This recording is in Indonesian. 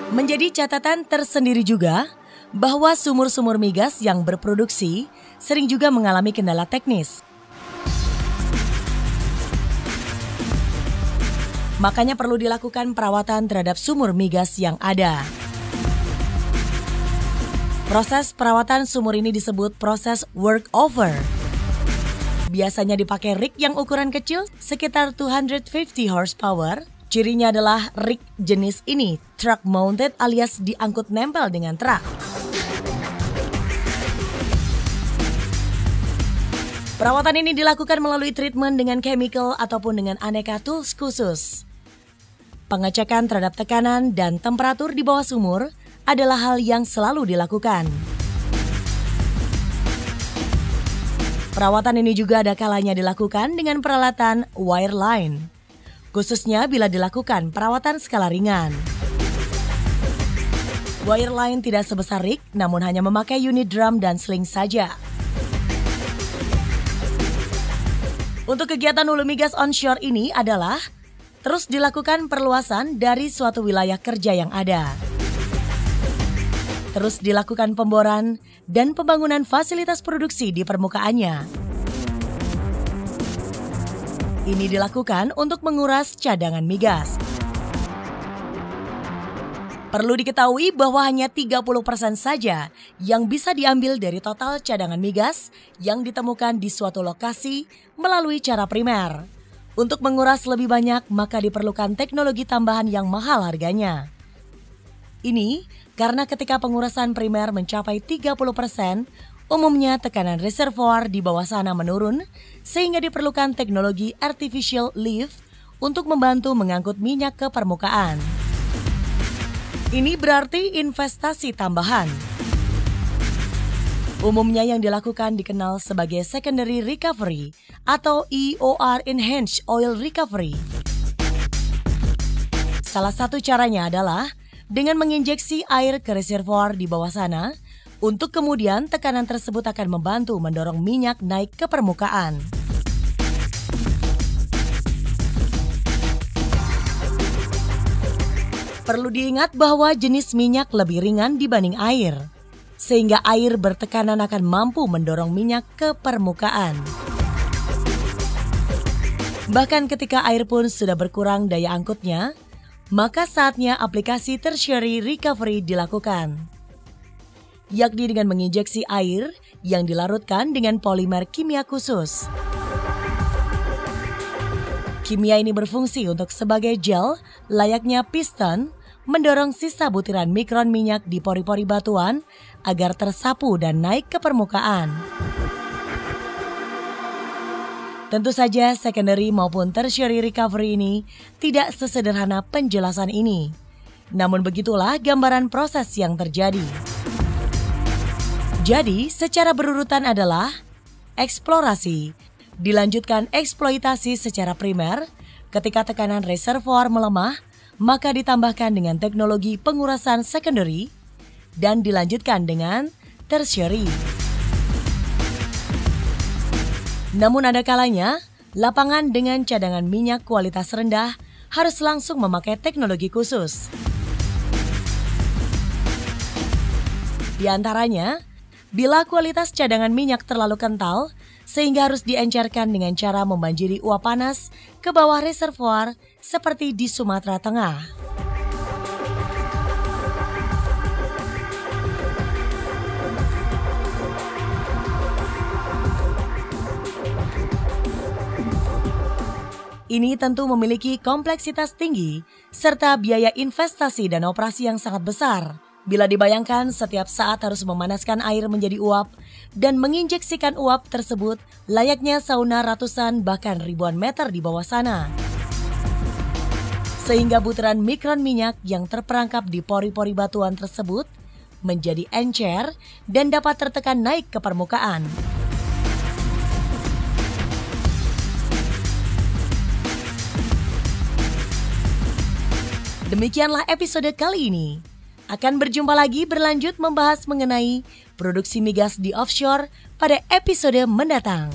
Menjadi catatan tersendiri juga bahwa sumur-sumur migas yang berproduksi sering juga mengalami kendala teknis. Makanya perlu dilakukan perawatan terhadap sumur migas yang ada. Proses perawatan sumur ini disebut proses workover. Biasanya dipakai rig yang ukuran kecil sekitar 250 horsepower. Cirinya adalah rig jenis ini truck mounted alias diangkut nempel dengan truk. Perawatan ini dilakukan melalui treatment dengan chemical ataupun dengan aneka tools khusus. Pengecekan terhadap tekanan dan temperatur di bawah sumur adalah hal yang selalu dilakukan. Perawatan ini juga ada kalanya dilakukan dengan peralatan wireline, khususnya bila dilakukan perawatan skala ringan. Wireline tidak sebesar rig, namun hanya memakai unit drum dan sling saja. Untuk kegiatan hulu migas onshore ini adalah terus dilakukan perluasan dari suatu wilayah kerja yang ada. Terus dilakukan pemboran dan pembangunan fasilitas produksi di permukaannya. Ini dilakukan untuk menguras cadangan migas. Perlu diketahui bahwa hanya 30% saja yang bisa diambil dari total cadangan migas yang ditemukan di suatu lokasi melalui cara primer. Untuk menguras lebih banyak, maka diperlukan teknologi tambahan yang mahal harganya. Ini karena ketika pengurasan primer mencapai 30%, umumnya tekanan reservoir di bawah sana menurun, sehingga diperlukan teknologi artificial lift untuk membantu mengangkut minyak ke permukaan. Ini berarti investasi tambahan. Umumnya yang dilakukan dikenal sebagai secondary recovery atau EOR enhanced oil recovery. Salah satu caranya adalah dengan menginjeksi air ke reservoir di bawah sana, untuk kemudian tekanan tersebut akan membantu mendorong minyak naik ke permukaan. Perlu diingat bahwa jenis minyak lebih ringan dibanding air, sehingga air bertekanan akan mampu mendorong minyak ke permukaan. Bahkan ketika air pun sudah berkurang daya angkutnya, maka saatnya aplikasi tertiary recovery dilakukan, yakni dengan menginjeksi air yang dilarutkan dengan polimer kimia khusus. Kimia ini berfungsi untuk sebagai gel layaknya piston, mendorong sisa butiran mikron minyak di pori-pori batuan agar tersapu dan naik ke permukaan. Tentu saja secondary maupun tertiary recovery ini tidak sesederhana penjelasan ini. Namun begitulah gambaran proses yang terjadi. Jadi secara berurutan adalah eksplorasi, dilanjutkan eksploitasi secara primer, ketika tekanan reservoir melemah, maka ditambahkan dengan teknologi pengurasan secondary, dan dilanjutkan dengan tertiary. Namun ada kalanya, lapangan dengan cadangan minyak kualitas rendah harus langsung memakai teknologi khusus. Di antaranya, bila kualitas cadangan minyak terlalu kental, sehingga harus diencerkan dengan cara membanjiri uap panas ke bawah reservoir seperti di Sumatera Tengah. Ini tentu memiliki kompleksitas tinggi serta biaya investasi dan operasi yang sangat besar. Bila dibayangkan setiap saat harus memanaskan air menjadi uap dan menginjeksikan uap tersebut layaknya sauna ratusan bahkan ribuan meter di bawah sana. Sehingga butiran mikron minyak yang terperangkap di pori-pori batuan tersebut menjadi encer dan dapat tertekan naik ke permukaan. Demikianlah episode kali ini. Akan berjumpa lagi berlanjut membahas mengenai produksi migas di offshore pada episode mendatang.